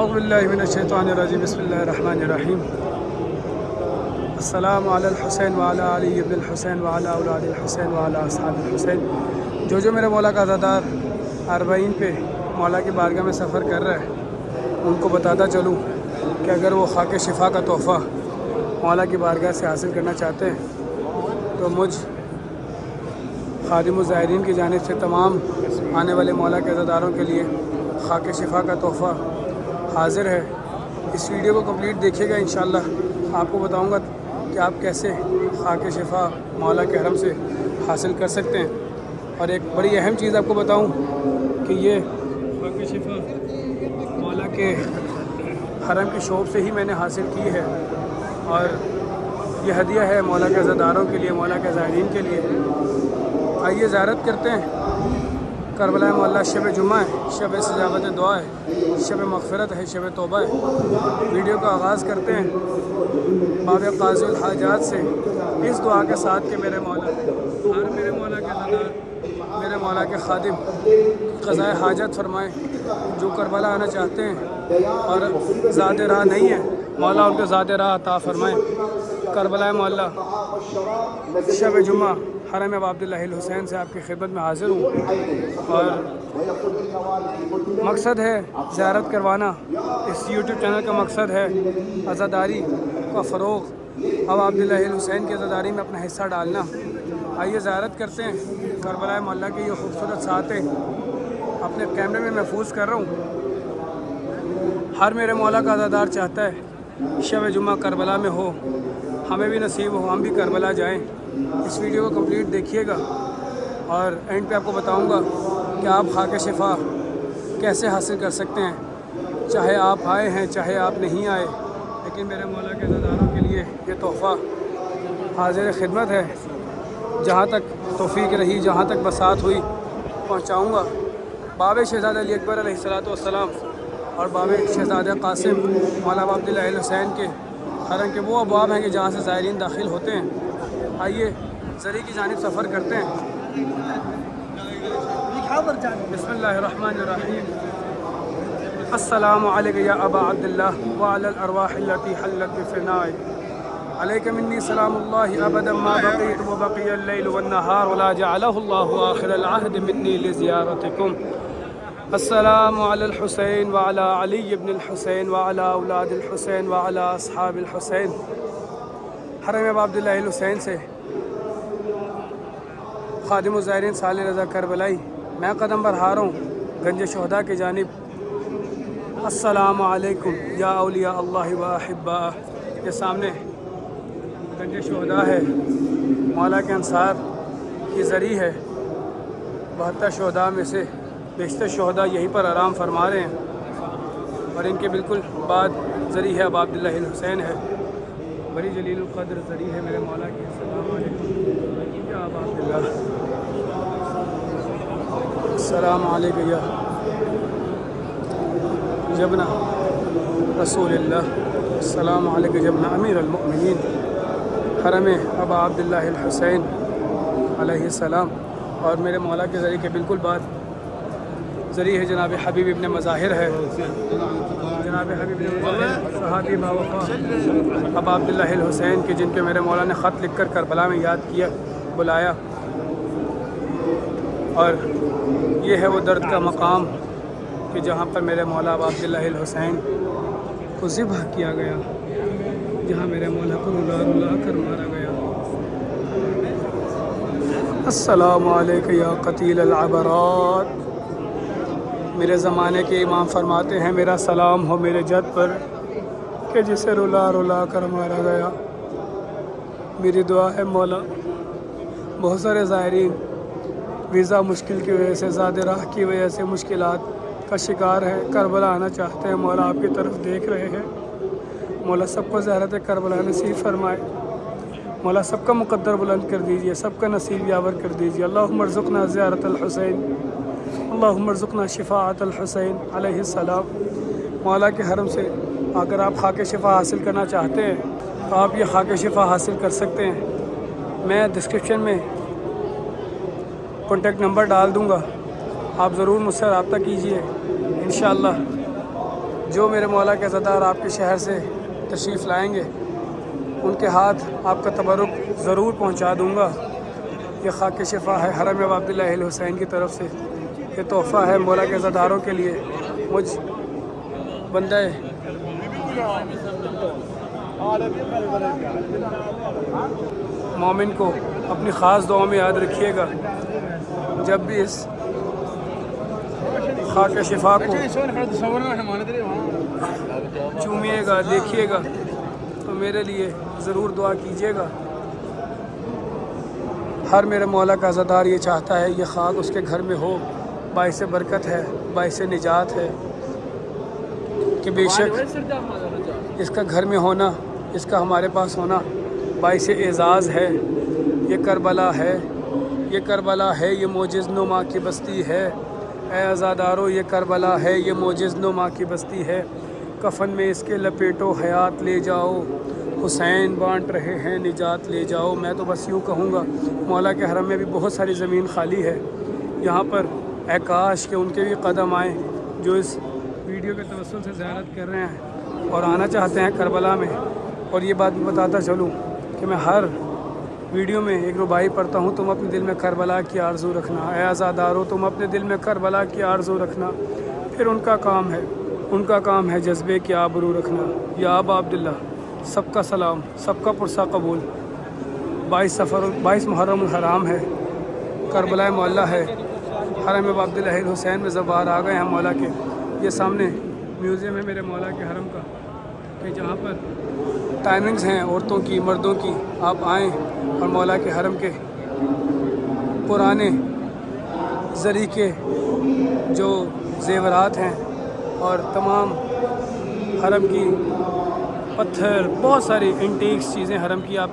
اعوذ باللہ من الشیطان الرجیم بسم اللہ الرحمن الرحیم السلام علی الحسین وعلی علی ابن الحسین وعلی اولاد الحسین وعلی اصحاب الحسین۔ جو میرے مولا کا عزادار اربعین پہ مولا کی بارگاہ میں سفر کر رہا ہے ان کو بتاتا چلوں کہ اگر وہ خاک شفا کا تحفہ مولا کی بارگاہ سے حاصل کرنا چاہتے ہیں تو مجھ خادم الزائرین کی جانب سے تمام آنے والے مولا کے عزاداروں کے لیے خاک شفا کا تحفہ حاضر ہے۔ اس ویڈیو کو کمپلیٹ دیکھیے گا، انشاءاللہ آپ کو بتاؤں گا کہ آپ کیسے خاک شفا مولا کے حرم سے حاصل کر سکتے ہیں، اور ایک بڑی اہم چیز آپ کو بتاؤں کہ یہ خاک شفا مولا کے حرم کی شوپ سے ہی میں نے حاصل کی ہے، اور یہ ہدیہ ہے مولا کے عزاداروں کے لیے، مولا کے زائرین کے لیے۔ آئیے زیارت کرتے ہیں۔ کربلا معلیٰ شب جمعہ ہے، شب استجابت دعا ہے، شب مغفرت ہے، شب توبہ ہے۔ ویڈیو کا آغاز کرتے ہیں باب قاضی الحاجات سے، اس دعا کے ساتھ کہ میرے مولا ہر میرے مولا کے عزادار، میرے مولا کے خادم قضائے حاجت فرمائیں۔ جو کربلا آنا چاہتے ہیں اور ذات راہ نہیں ہے، مولا ان کے ذات راہ عطا فرمائیں۔ کربلا معلیٰ شب جمعہ حرم ابا عبداللہ الحسین سے آپ کی خدمت میں حاضر ہوں، اور مقصد ہے زیارت کروانا۔ اس یوٹیوب چینل کا مقصد ہے عزاداری کا فروغ، ابا عبداللہ الحسین کی عزاداری میں اپنا حصہ ڈالنا۔ آئیے زیارت کرتے ہیں۔ کربلا معلیٰ کی یہ خوبصورت ساعتیں اپنے کیمرے میں محفوظ کر رہا ہوں۔ ہر میرے مولا کا عزادار چاہتا ہے شب جمعہ کربلا میں ہو، ہمیں بھی نصیب ہو، ہم بھی کربلا جائیں۔ اس ویڈیو کو کمپلیٹ دیکھیے گا، اور اینڈ پہ آپ کو بتاؤں گا کہ آپ خاک شفا کیسے حاصل کر سکتے ہیں، چاہے آپ آئے ہیں چاہے آپ نہیں آئے، لیکن میرے مولا کے عزاداروں کے لیے یہ تحفہ حاضر خدمت ہے۔ جہاں تک توفیق رہی، جہاں تک بساط ہوئی، پہنچاؤں گا۔ باب شہزادہ علی اکبر علیہ الصلوۃ والسلام اور باب شہزادہ قاسم مولا ابا عبداللہ الحسین کے حرم کے وہ ابواب ہیں کہ جہاں سے زائرین داخل ہوتے ہیں۔ آئیے زری کی جانب سفر کرتے ہیں۔ بسم اللہ الرحمن الرحیم۔ السلام علیک یا ابا عبداللہ وعلی الارواح التي حلت بفنائک، علیک منی سلام اللہ ابدا ما بقیت وبقی اللیل والنہار ولا جعلہ اللہ آخر العہد منی لزیارتکم۔ السلام علی الحسین وعلی علی ابن الحسین وعلی اولاد الحسین وعلی اصحاب الحسین۔ حرم ابا عبداللہ الحسین سے خادم الزائرین صالح رضا کربلائی میں قدم بڑھا رہا ہوں گنج شہداء کی جانب۔ السلام علیکم یا اولیاء اللہ و احباء۔ یہ سامنے گنج شہداء ہے، مولا کے انصار کی زری ہے۔ 72 شہداء میں سے بیشتر شہداء یہیں پر آرام فرما رہے ہیں، اور ان کے بالکل بعد زری ہے ابا عبداللہ الحسین ہے، بڑی جلیل القدر زری ہے میرے مولا کی۔ السلام علیکم یا ابا عبداللہ، السلام علیکم یا جبنا رسول اللہ، السلام علیکم جبنا امیر المؤمنین۔ حرم ابا عبداللہ الحسین علیہ السلام، اور میرے مولا کے ذریعے کے بالکل بعد ذریعہ ہے جناب حبیب ابن مظاہر ہے۔ جناب حبیب ابن مظاہر صحابی باوفا ابا عبداللہ الحسین کے، جن پہ میرے مولا نے خط لکھ کر کربلا میں یاد کیا، بلایا، اور یہ ہے وہ درد کا مقام کہ جہاں پر میرے مولا ابا عبداللہ الحسین کو ذبح کیا گیا، جہاں میرے مولا کو رلا رلا کر مارا گیا۔ السلام علیکم یا قتیل العبرات۔ میرے زمانے کے امام فرماتے ہیں میرا سلام ہو میرے جد پر کہ جسے رلا رلا کر مارا گیا۔ میری دعا ہے مولا، بہت سارے زائرین ویزا مشکل کی وجہ سے، زاد راہ کی وجہ سے مشکلات کا شکار ہے، کربلا آنا چاہتے ہیں، مولا آپ کی طرف دیکھ رہے ہیں۔ مولا سب کو زیارت کربلا نصیب فرمائے، مولا سب کا مقدر بلند کر دیجئے، سب کا نصیب یاور کر دیجئے۔ اللہم ارزقنا زیارت الحسین، اللہم ارزقنا شفاعت الحسین علیہ السلام۔ مولا کے حرم سے اگر آپ خاک شفا حاصل کرنا چاہتے ہیں تو آپ یہ خاک شفا حاصل کر سکتے ہیں۔ میں ڈسکرپشن میں کانٹیکٹ نمبر ڈال دوں گا، آپ ضرور مجھ سے رابطہ کیجئے، انشاءاللہ جو میرے مولا کے عزادار آپ کے شہر سے تشریف لائیں گے ان کے ہاتھ آپ کا تبرک ضرور پہنچا دوں گا۔ یہ خاک شفا ہے حرم ابا عبداللہ الحسین کی طرف سے، یہ تحفہ ہے مولا کے عزاداروں کے لیے، مجھ بندہ مومن کو اپنی خاص دعاؤں میں یاد رکھیے گا۔ جب بھی اس خاک شفا کو چومیے گا، دیکھیے گا تو میرے لیے ضرور دعا کیجیے گا۔ ہر میرے مولا کا عزادار یہ چاہتا ہے یہ خاک اس کے گھر میں ہو، باعث برکت ہے، باعث نجات ہے، کہ بے شک اس کا گھر میں ہونا، اس کا ہمارے پاس ہونا باعث اعزاز ہے۔ یہ کربلا ہے، یہ کربلا ہے، یہ معجز نما کی بستی ہے۔ اے عزادارو یہ کربلا ہے، یہ معجز نما کی بستی ہے۔ کفن میں اس کے لپیٹو حیات لے جاؤ، حسین بانٹ رہے ہیں نجات لے جاؤ۔ میں تو بس یوں کہوں گا مولا کے حرم میں بھی بہت ساری زمین خالی ہے، یہاں پر اے کاش کہ ان کے بھی قدم آئیں جو اس ویڈیو کے توسل سے زیارت کر رہے ہیں اور آنا چاہتے ہیں کربلا میں۔ اور یہ بات بھی بتاتا چلوں کہ میں ہر ویڈیو میں ایک ربائی پڑھتا ہوں، تم اپنے دل میں کربلا کی آرزو رکھنا، اے عزادارو تم اپنے دل میں کربلا کی آرزو رکھنا۔ پھر ان کا کام ہے جذبے کی آبرو رکھنا۔ یا ابا عبداللہ سب کا سلام، سب کا پرسہ قبول۔ 22 محرم الحرام ہے، کربلا معلیٰ ہے، حرم ابا عبداللہ الحسین میں زوار آ گئے ہیں مولا کے۔ یہ سامنے میوزیم ہے میرے مولا کے حرم کا، کہ جہاں پر ٹائمنگز ہیں عورتوں کی، مردوں کی، آپ آئیں اور مولا کے حرم کے پرانے زری کے جو زیورات ہیں اور تمام حرم کی پتھر، بہت ساری انٹیکس چیزیں حرم کی آپ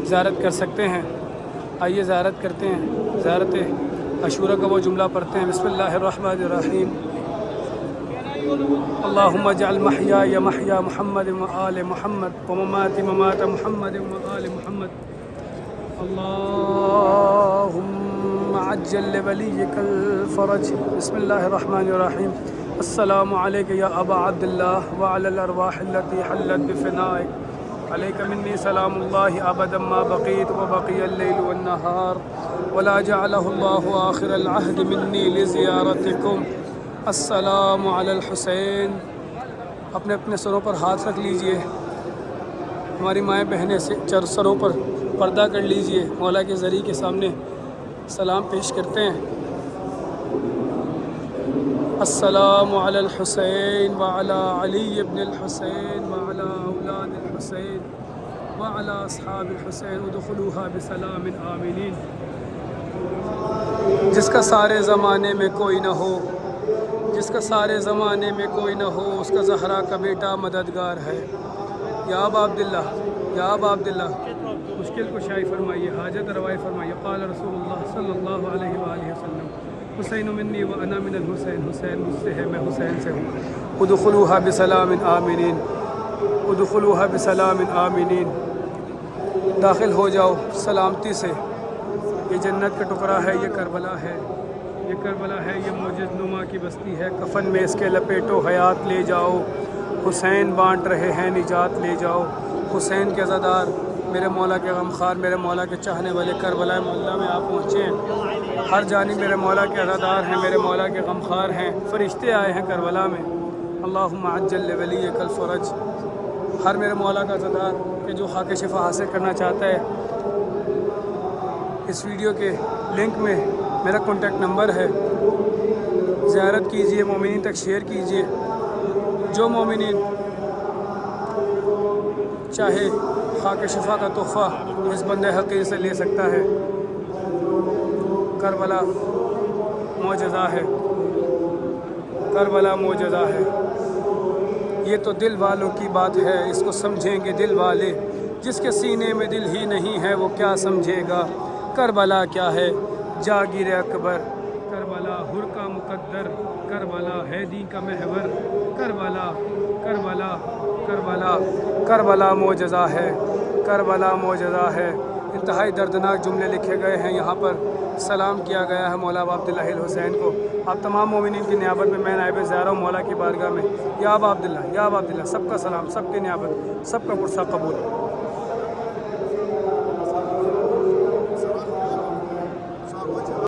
زیارت کر سکتے ہیں۔ آئیے زیارت کرتے ہیں، زیارت عاشورہ کا وہ جملہ پڑھتے ہیں، بسم اللہ الرحمن الرحیم۔ اللہم اجعل محیای محیا محمد و آل محمد و مماتی ممات محمد و آل محمد۔ اللہم عجل لولیک الفرج۔ بسم اللہ الرحمن الرحیم۔ السلام علیک یا ابا عبداللہ وعلی الارواح التي حلت بفنائک، علیک منی سلام اللہ ابدا ما بقیت وبقی اللیل والنہار، ولا جعلہ اللہ آخر العہد منی لزیارتکم۔ السلام علی الحسین۔ اپنے اپنے سروں پر ہاتھ رکھ لیجئے، ہماری مائیں بہنیں سے سروں پر پردہ کر لیجئے، مولا کے ذریعے کے سامنے سلام پیش کرتے ہیں۔ السلام علی الحسین وعلی علی ابن الحسین وعلی اولاد الحسین وعلی اصحاب الحسین ادخلوها بسلام آمینین۔ جس کا سارے زمانے میں کوئی نہ ہو، جس کا سارے زمانے میں کوئی نہ ہو، اس کا زہرا کا بیٹا مددگار ہے۔ یا ابا عبداللہ، یا ابا عبداللہ مشکل کشائی فرمائیے، حاجت روائی فرمائیے۔ قال رسول اللہ صلی اللہ علیہ وآلہ وسلم حسین منی و انا من الحسین، حسین مجھ سے ہے میں حسین سے ہوں۔ ادخلوها بسلام آمینین، ادخلوها بسلام آمینین۔ داخل ہو جاؤ سلامتی سے، یہ جنت کا ٹکڑا ہے، یہ کربلا ہے، یہ کربلا ہے، یہ معجز نما کی بستی ہے۔ کفن میں اس کے لپیٹو حیات لے جاؤ، حسین بانٹ رہے ہیں نجات لے جاؤ۔ حسین کے عزادار، میرے مولا کے غمخوار، میرے مولا کے چاہنے والے، کربلا معلیٰ میں آپ پہنچے ہیں۔ ہر جانب میرے مولا کے عزادار ہیں، میرے مولا کے غمخوار ہیں، فرشتے آئے ہیں کربلا میں۔ اللہم عجل لولیک الفرج۔ ہر میرے مولا کا عزادار کہ جو خاک شفا حاصل کرنا چاہتا ہے، اس ویڈیو کے لنک میں میرا کانٹیکٹ نمبر ہے، زیارت کیجئے، مومنین تک شیئر کیجئے۔ جو مومنین چاہے خاک شفا کا تحفہ اس بندہ حقیر سے لے سکتا ہے۔ کربلا معجزہ ہے، کربلا معجزہ ہے۔ یہ تو دل والوں کی بات ہے، اس کو سمجھیں گے دل والے، جس کے سینے میں دل ہی نہیں ہے وہ کیا سمجھے گا۔ کربلا کیا ہے؟ جاگیر اکبر، کربلا حر کا مقدر، کربلا ہے دین کا محور، کربلا کربلا کربلا کربلا معجزہ ہے، کربلا معجزہ ہے۔ انتہائی دردناک جملے لکھے گئے ہیں یہاں پر سلام کیا گیا ہے مولا ابا عبداللہ الحسین کو. آپ تمام مومنین کی نیابت میں میں نائب زیارہ ہوں مولا کی بارگاہ میں. یا ابا عبداللہ، یا ابا عبداللہ، سب کا سلام، سب کی نیابت، سب کا پرسہ قبول.